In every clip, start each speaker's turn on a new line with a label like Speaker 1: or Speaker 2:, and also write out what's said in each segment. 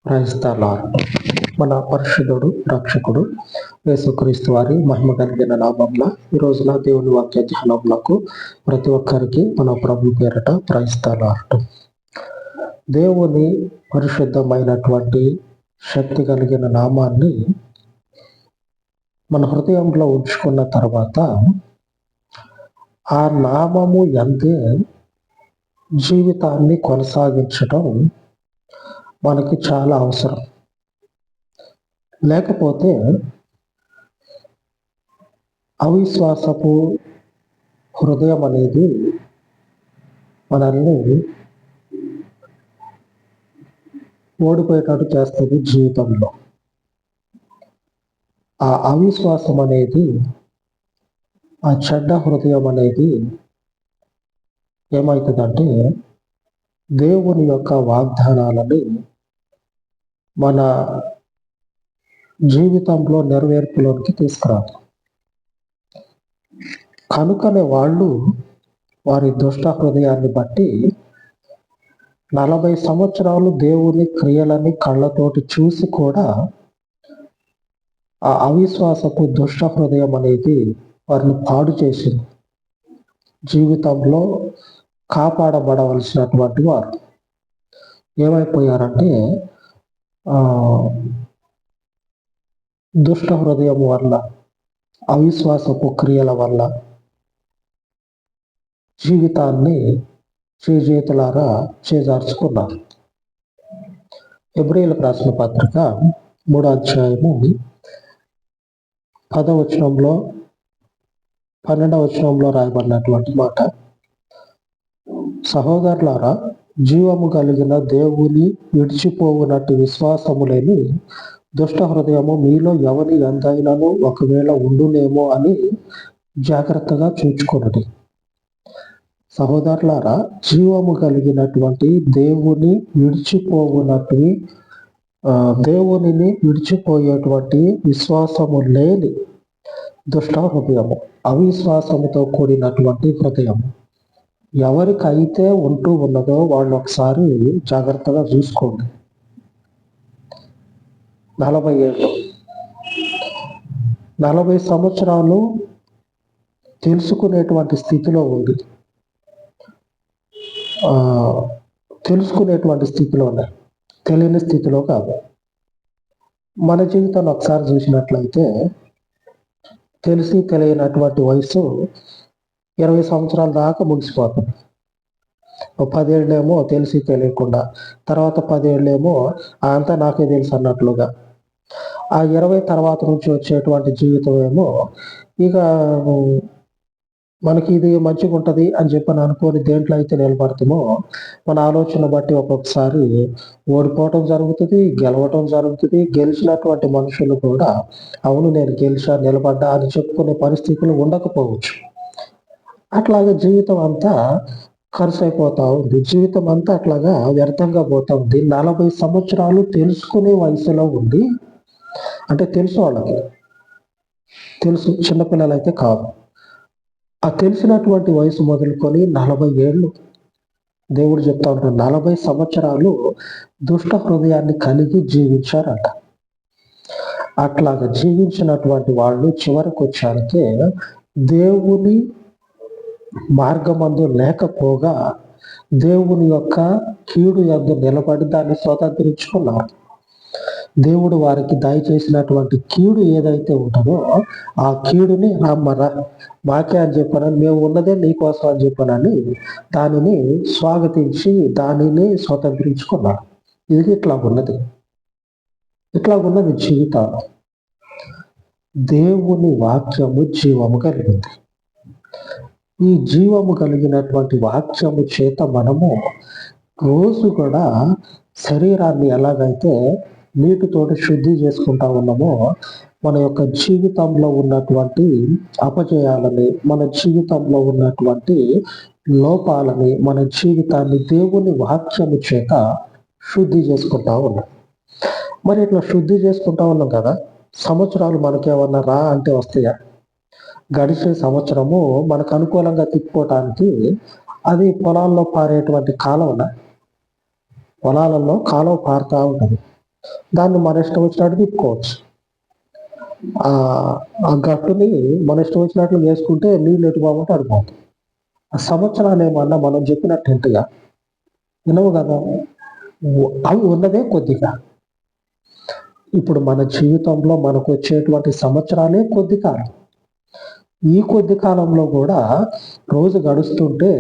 Speaker 1: Praise the lord. మన పరిశుద్ధుడు రక్షకుడు యేసుక్రీస్తు వారి మహిమ కలిగిన నామంలో ఈ రోజున దేవుని వాక్య ధ్యానములకు ప్రతి ఒక్కరికి మన ప్రభు పేరట ప్రైజ్ ద లార్డ్. దేవుని పరిశుద్ధమైనటువంటి శక్తి కలిగిన నామాన్ని మన హృదయంలో ఉంచుకున్న తర్వాత ఆ నామము ఎందే జీవితాన్ని కొనసాగించడం మనకి చాలా అవసరం. లేకపోతే అవిశ్వాసపు హృదయం అనేది మనల్ని ఓడిపోయేటట్టు చేస్తుంది జీవితంలో. ఆ అవిశ్వాసం అనేది, ఆ చెడ్డ హృదయం అనేది ఏమవుతుందంటే దేవుని యొక్క వాగ్దానాలని మన జీవితంలో నెరవేర్పులోనికి తీసుకురాదు. కనుకనే వాళ్ళు వారి దుష్ట హృదయాన్ని బట్టి 40 సంవత్సరాలు దేవుని క్రియలని కళ్ళతోటి చూసి కూడా ఆ అవిశ్వాసపు దుష్ట హృదయం అనేది వారిని పాడు చేసింది. జీవితంలో కాపాడబడవలసినటువంటి వారు ఏమైపోయారంటే దుష్ట హృదయం వల్ల, అవిశ్వాసపు క్రియల వల్ల జీవితాన్ని చేజేతులారా చేజార్చుకున్నారు. హెబ్రీయులకు రాసిన పత్రిక 3వ అధ్యాయము 10వ వచనంలో 12వ వచనంలో రాయబడినటువంటి మాట: సహోదరులారా, జీవము కలిగిన దేవుని విడిచిపోవునట్టు విశ్వాసము లేని దుష్ట హృదయము మీలో ఎవరి ఎందైనను ఒకవేళ ఉండునేమో అని జాగ్రత్తగా చూచుకొనుడి. సహోదరులారా, జీవము కలిగినటువంటి దేవుని దేవునిని విడిచిపోయేటువంటి విశ్వాసము లేని దుష్ట హృదయము, అవిశ్వాసముతో కూడినటువంటి హృదయము ఎవరికైతే ఉంటూ ఉన్నదో వాళ్ళు ఒకసారి జాగ్రత్తగా చూసుకోండి. 40 సంవత్సరాలు తెలుసుకునేటువంటి స్థితిలో ఉంది, తెలుసుకునేటువంటి స్థితిలోనే, తెలియని స్థితిలో కాదు. మన జీవితాన్ని ఒకసారి చూసినట్లయితే తెలిసి తెలియనటువంటి వయసు 20 సంవత్సరాల దాకా ముగిసిపోతుంది. 10 ఏళ్ళేమో తెలిసి తెలియకుండా, తర్వాత 10 ఏళ్ళేమో అంతా నాకే తెలుసు అన్నట్లుగా, ఆ 20 తర్వాత నుంచి వచ్చేటువంటి జీవితం ఏమో ఇక మనకి ఇది మంచిగా ఉంటుంది అని చెప్పని అనుకోని దేంట్లో అయితే నిలబడతామో మన ఆలోచన బట్టి ఒక్కొక్కసారి ఓడిపోవటం జరుగుతుంది, గెలవటం జరుగుతుంది. గెలిచినటువంటి మనుషులు కూడా అవును నేను గెలిచా, నిలబడ్డా అని చెప్పుకునే పరిస్థితులు ఉండకపోవచ్చు. అట్లాగే జీవితం అంతా ఖర్చు అయిపోతా ఉంది, జీవితం అంతా అట్లాగా వ్యర్థంగా పోతా ఉంది. 40 సంవత్సరాలు తెలుసుకునే వయసులో ఉండి, అంటే తెలుసు, వాళ్ళకి తెలుసు, చిన్నపిల్లలు అయితే కాదు, ఆ తెలిసినటువంటి వయసు మొదలుకొని 40 ఏళ్ళు దేవుడు చెప్తా ఉంటాడు, 40 సంవత్సరాలు దుష్ట హృదయాన్ని కలిగి జీవించారట. అట్లాగా జీవించినటువంటి వాళ్ళు చివరికి వచ్చారికే దేవుని మార్గమందు లేకపోగా దేవుని యొక్క కీడు యందు నిలబడి దాన్ని స్వతంత్రించుకున్నారు. దేవుడు వారికి దయచేసినటువంటి కీడు ఏదైతే ఉంటుందో ఆ కీడుని రమ్మరా మాకే అని చెప్పానని, మేము ఉన్నదే నీకోసం అని చెప్పానని దానిని స్వాగతించి దానిని స్వతంత్రించుకున్నారు. ఇది ఇట్లాగున్నది జీవితాలు. దేవుని వాక్యము జీవము కలిగింది. ఈ జీవము కలిగినటువంటి వాక్యము చేత మనము రోజు కూడా శరీరాన్ని ఎలాగైతే నీటితోటి శుద్ధి చేసుకుంటా ఉన్నామో మన యొక్క జీవితంలో ఉన్నటువంటి అపజయాలని, మన జీవితంలో ఉన్నటువంటి లోపాలని, మన జీవితాన్ని దేవుని వాక్యము చేత శుద్ధి చేసుకుంటా ఉన్నాం. మరి ఇట్లా శుద్ధి చేసుకుంటా ఉన్నాం కదా, సంవత్సరాలు మనకేమన్నా రా అంటే వస్తాయా? గడిచే సంవత్సరము మనకు అనుకూలంగా తిప్పుకోవటానికి అది పొలాల్లో పారేటువంటి కాలువన, పొలాలలో కాలువ పారుతూ ఉంటుంది. దాన్ని మన ఇష్టం వచ్చినట్టు తిప్పుకోవచ్చు. ఆ గట్టుని మన ఇష్టం వచ్చినట్లు వేసుకుంటే నీళ్ళు ఎటు బాగుంటే అడిపోతుంది. ఆ సంవత్సరాలు ఏమన్నా మనం చెప్పినట్టు ఇంతగా వినవు కదా. అవి ఉన్నదే కొద్దిగా. ఇప్పుడు మన జీవితంలో మనకు వచ్చేటువంటి సంవత్సరాలే కొద్ది కాలం. ఈ కొద్ది కాలంలో కూడా రోజు గడుస్తుంటే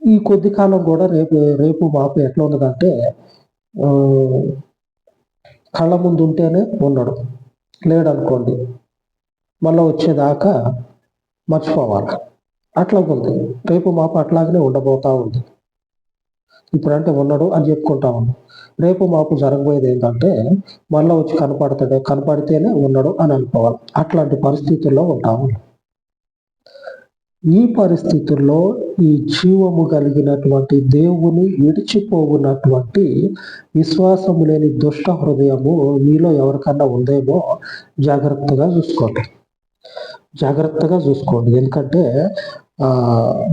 Speaker 1: ఈ కొద్ది కాలం కూడా రేపు రేపు మాపు ఎట్లా ఉన్నదంటే కళ్ళ ముందు ఉంటేనే ఉన్నాడు, లేడనుకోండి మళ్ళీ వచ్చేదాకా మర్చిపోవాలి. అట్లా ఉంది. రేపు మాపు అట్లాగనే ఉండబోతా ఉంది. ఇప్పుడంటే ఉన్నాడు అని చెప్పుకుంటా ఉన్నాం. రేపు మాపు జరగబోయేది ఏంటంటే మళ్ళీ వచ్చి కనపడితేనే ఉన్నాడు అని అనుకోవాలి. అట్లాంటి పరిస్థితుల్లో ఉంటాము. ఈ పరిస్థితుల్లో ఈ జీవము కలిగినటువంటి దేవుని విడిచిపోవున్నటువంటి విశ్వాసము లేని దుష్ట హృదయము మీలో ఎవరికన్నా ఉందేమో జాగ్రత్తగా చూసుకోండి. ఎందుకంటే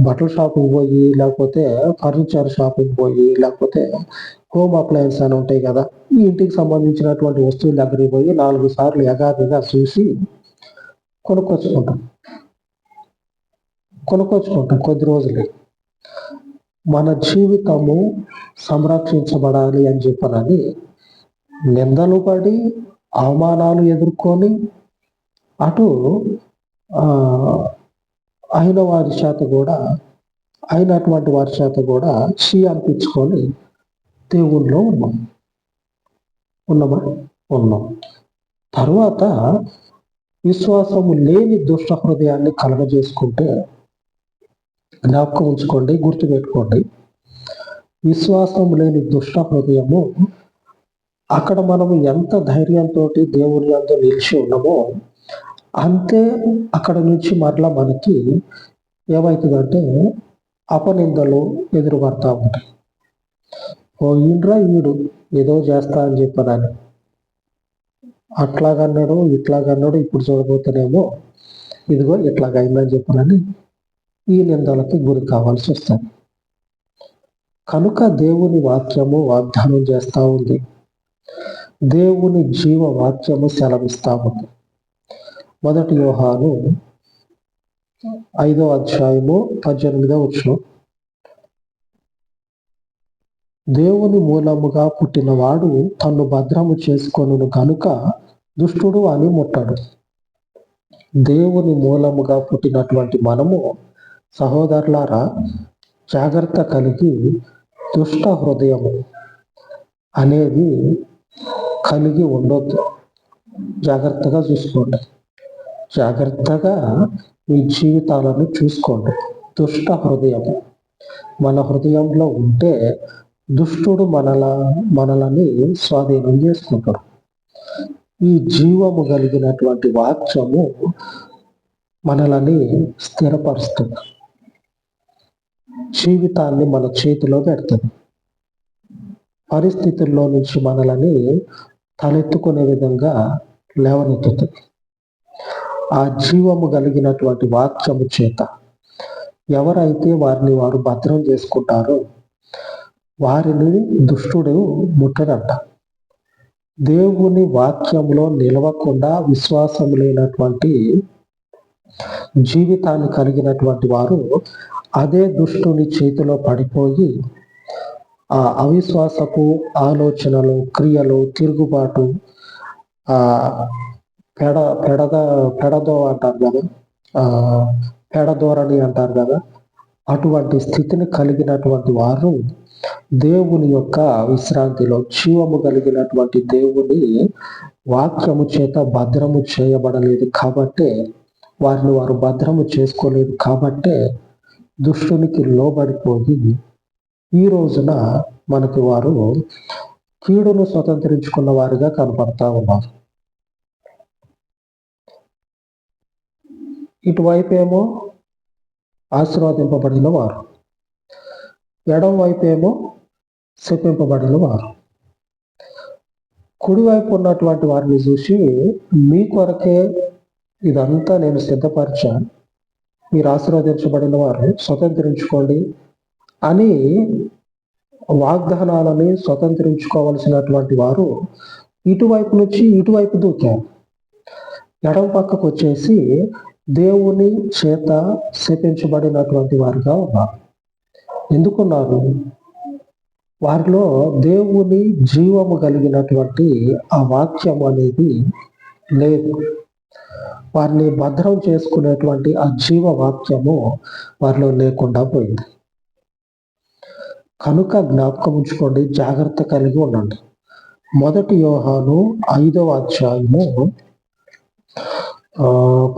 Speaker 1: బట్టల షాపుకి పోయి, లేకపోతే ఫర్నిచర్ షాపుకి పోయి, లేకపోతే హోమ్ అప్లయన్స్ అని ఉంటాయి కదా, ఈ ఇంటికి సంబంధించినటువంటి వస్తువుల దగ్గరికి పోయి 4 సార్లు యగాదిగా చూసి కొనుక్కొచ్చుకుంటాం కొద్ది రోజులు. మన జీవితము సంరక్షించబడాలి అని చెప్పనని నిందలు పడి అవమానాలు ఎదుర్కొని అటు అయినటువంటి వారి చేత కూడా అనిపించుకొని దేవుల్లో ఉన్నాం. తర్వాత విశ్వాసము లేని దుష్ట హృదయాన్ని కలగజేసుకుంటే జ్ఞాపకం ఉంచుకోండి, గుర్తుపెట్టుకోండి. విశ్వాసం లేని దుష్ట హృదయము, అక్కడ మనము ఎంత ధైర్యంతో దేవుని యందు నిలిచి ఉన్నామో అంతే అక్కడ నుంచి మరలా మనకి ఏమవుతుందంటే అపనిందలు ఎదురుపడతా ఉంటాయి. ఈడ్రా వీడు ఏదో చేస్తా అని చెప్పానని అట్లాగన్నాడు ఇట్లాగన్నాడు, ఇప్పుడు చూడబోతేనేమో ఇదిగో ఇట్లాగైందని చెప్పానని ఈ నిందలకి గురి కావాల్సి వస్తుంది. కనుక దేవుని వాక్యము వాగ్దానం చేస్తూ ఉంది. దేవుని జీవ వాక్యము సెలవిస్తా ఉంది. 1 యోహాను 5వ అధ్యాయము 18వ వచనం, దేవుని మూలముగా పుట్టినవాడు తన్ను భద్రము చేసుకొనును గనుక దుష్టుడు అని ముట్టడు. దేవుని మూలముగా పుట్టినటువంటి మనము సహోదరులారా జాగ్రత్త కలిగి దుష్ట హృదయము అనేది కలిగి ఉండొద్దు. జాగ్రత్తగా చూసుకోండి. జాగ్రత్తగా మీ జీవితాలను చూసుకోండి. దుష్ట హృదయము మన హృదయంలో ఉంటే దుష్టుడు మనలని స్వాధీనం చేసుకుంటాడు. ఈ జీవము కలిగినటువంటి వాక్యము మనలని స్థిరపరుస్తుంది. జీవితాన్ని మన చేతిలో పెడుతుంది. పరిస్థితుల్లో నుంచి మనలని తలెత్తుకునే విధంగా లేవనెత్తుతుంది. ఆ జీవము కలిగినటువంటి వాక్యము చేత ఎవరైతే వారిని వారు భద్రం చేసుకుంటారో వారిని దుష్టుడు ముట్టడంట. దేవుని వాక్యంలో నిలవకుండా విశ్వాసం లేనటువంటి జీవితాన్ని కలిగినటువంటి వారు అదే దుష్టుని చేతిలో పడిపోయి ఆ అవిశ్వాసపు ఆలోచనలు, క్రియలు, తిరుగుబాటు, పెడదో అంటారు కదా, పెడధోరణి అంటారు కదా, అటువంటి స్థితిని కలిగినటువంటి వారు దేవుని యొక్క విశ్రాంతిలో జీవము కలిగినటువంటి దేవుని వాక్యము చేత భద్రము చేయబడలేదు కాబట్టే, వారిని వారు భద్రము చేసుకోలేదు కాబట్టే దుష్టునికి లోబడిపోయి ఈ రోజున మనకి వారు కీడును స్వతంత్రించుకున్న వారిగా కనపడతా ఉన్నారు. ఇటువైపు ఏమో ఆశీర్వదింపబడిన వారు, ఎడం వైపు ఏమో శపింపబడిన వారు. కుడివైపు ఉన్నటువంటి వారిని చూసి మీ కొరకే ఇదంతా నేను సిద్ధపరిచాను, మీరు ఆశీర్వదించబడిన వారు స్వతంత్రించుకోండి అని వాగ్దానాలని స్వతంత్రించుకోవలసినటువంటి వారు ఇటువైపు నుంచి ఇటువైపు దూకారు. ఎడమ పక్కకు వచ్చేసి దేవుని చేత శపించబడినటువంటి వారుగా ఉన్నారు. ఎందుకున్నారు? వారిలో దేవుని జీవము కలిగినటువంటి ఆ వాక్యం అనేది లేదు. వారిని భద్రం చేసుకునేటువంటి ఆ జీవ వాక్యము వారిలో లేకుండా పోయింది. కనుక జ్ఞాపకం ఉంచుకోండి, జాగ్రత్త కలిగి ఉండండి. 1 యోహాను 5వ అధ్యాయము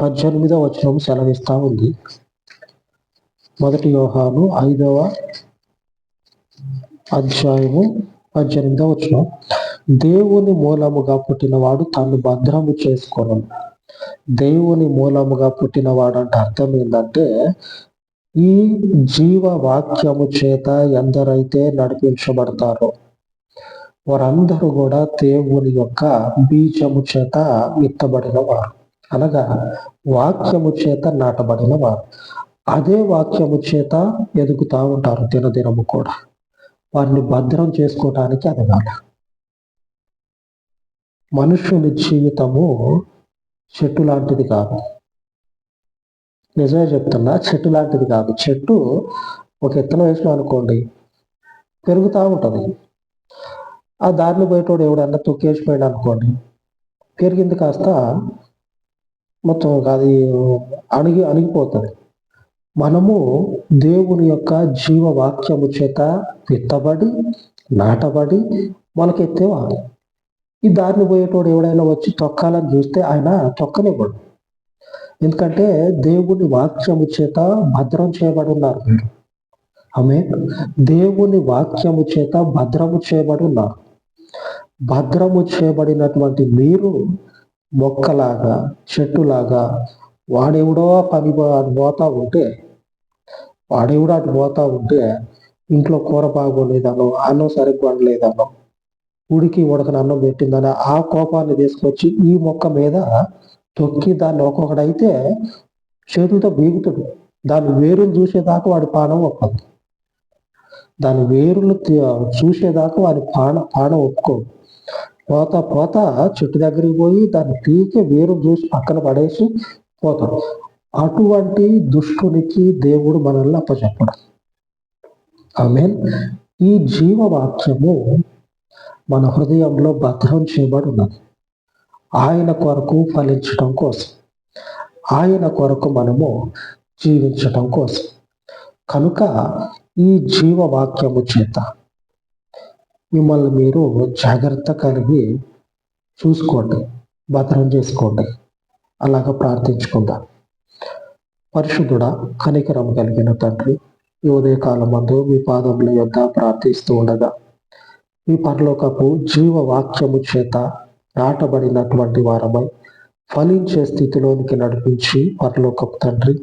Speaker 1: 18వ వచనం సెలవిస్తా ఉంది. 1 యోహాను 5వ అధ్యాయము 18వ వచనం, దేవుని మూలముగా పుట్టినవాడు తను భద్రము చేసుకోను. దేవుని మూలముగా పుట్టినవాడు అంటే అర్థం ఏంటంటే, ఈ జీవ వాక్యము చేత ఎందరైతే నడిపించబడతారో వారందరూ కూడా దేవుని యొక్క బీజము చేత విత్తబడిన వారు, అనగా వాక్యము చేత నాటబడిన వారు. అదే వాక్యము చేత ఎదుగుతా ఉంటారు దినదినము కూడా. వారిని భద్రం చేసుకోవటానికి ఎదగాలి. మనుషుని జీవితము చెట్టు లాంటిది కాదు. నిజమే చెప్తున్నా, చెట్టు లాంటిది కాదు. చెట్టు ఒక ఎత్తున వేసిన అనుకోండి పెరుగుతూ ఉంటుంది. ఆ దారిని పోయేటోడు ఎవడన్నా తొక్కేసిపోయాడు అనుకోండి, పెరిగింది కాస్త మొత్తం అది అణిగిపోతుంది. మనము దేవుని యొక్క జీవ వాక్యము చేత విత్తబడి నాటబడి మొలకెత్తేవాడు. ఈ దారిని పోయేటోడు ఎవడైనా వచ్చి తొక్కాలని చూస్తే ఆయన తొక్కనివ్వడు. ఎందుకంటే దేవుని వాక్యము చేత భద్రం చేయబడి ఉన్నారు మీరు. ఆమె దేవుని వాక్యము చేత భద్రము చేయబడి ఉన్నారు. భద్రము చేయబడినటువంటి మీరు మొక్కలాగా చెట్టులాగా వాడెవడో పని అటు పోతా ఉంటే ఇంట్లో కూర బాగోలేదనో, అన్నం సరిగ్గా వండలేదనో, ఉడికి ఉడకని అన్నం పెట్టిందని ఆ కోపాన్ని తీసుకొచ్చి ఈ మొక్క మీద తొక్కి దాన్ని ఒక్కొక్కడైతే చేతులతో బీగుతాడు. దాని వేరులు చూసేదాకా వాడి పానం ఒప్పదు. దాని వేరులు చూసేదాకా వాడి పానం ఒప్పుకోడు. పోతా చెట్టు దగ్గరికి పోయి దాన్ని పీకి వేరు చూసి పక్కన పడేసి పోతాడు. అటువంటి దుష్టునికి దేవుడు మనల్ని అప్పచెప్పడు. ఆమేన్. ఈ జీవవాక్యము మన హృదయంలో భద్రం చేయబడి ఉన్నది. ఆయన కొరకు ఫలించటం కోసం, ఆయన కొరకు మనము జీవించటం కోసం. కనుక ఈ జీవవాక్యము చేత మిమ్మల్ని మీరు జాగ్రత్త కలిగి చూసుకోండి, భద్రం చేసుకోండి. అలాగ ప్రార్థించుకుందాం. పరిశుద్ధుడా, కనికరం కలిగిన తండ్రి, ఈ ఉదయకాలమందు మీ పాదముల యొద్ద ప్రార్థిస్తూ ఉండగా మీ పరలోకపు జీవవాక్యము చేత నాటబడినటువంటి వారమై ఫలించే స్థితిలోనికి నడిపించి పరలోకపు తండ్రి,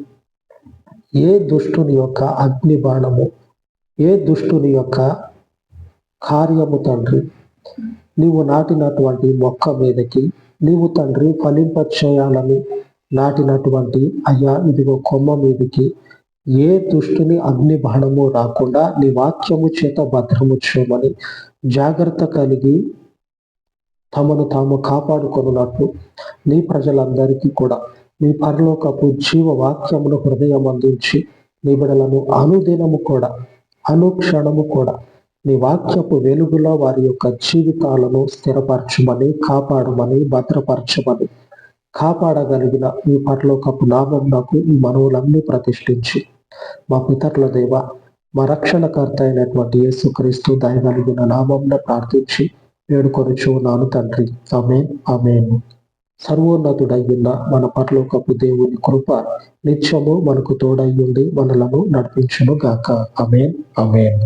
Speaker 1: ఏ దుష్టుని యొక్క అగ్ని బాణము, ఏ దుష్టుని యొక్క కార్యము తండ్రి నీవు నాటినటువంటి మొక్క మీదకి నీవు తండ్రి ఫలింప చేయాలని నాటినటువంటి అయ్యా ఇదిగో కొమ్మ మీదకి ఏ దుష్టుని అగ్ని బాణము రాకుండా నీ వాక్యము చేత భద్రము చేయమని జాగ్రత్త కలిగి తమను తాము కాపాడుకొనున్నట్లు నీ ప్రజలందరికీ కూడా నీ పరలోకపు జీవ వాక్యమును హృదయం అందించి నీ బిడ్డలను అనుదినము కూడా అనుక్షణము కూడా నీ వాక్యపు వెలుగులో వారి యొక్క జీవితాలను స్థిరపరచమని, కాపాడమని, భద్రపరచమని, కాపాడగలిగిన ఈ పరలోకపు నామమునకు ఈ మనవులన్నీ ప్రతిష్ఠించి మా పితరుల దేవ, మా రక్షణకర్త అయినటువంటి యేసుక్రీస్తు దయగలిగిన నామమున ప్రార్థించి వేడుకొనుచున్నాను తండ్రి. ఆమేన్, ఆమేన్. సర్వోన్నతుడయ్యున్న మన పరలోకపు దేవుని కృప నిత్యము మనకు తోడయ్యుండి మనలను నడిపించును గాక. ఆమేన్, ఆమేన్.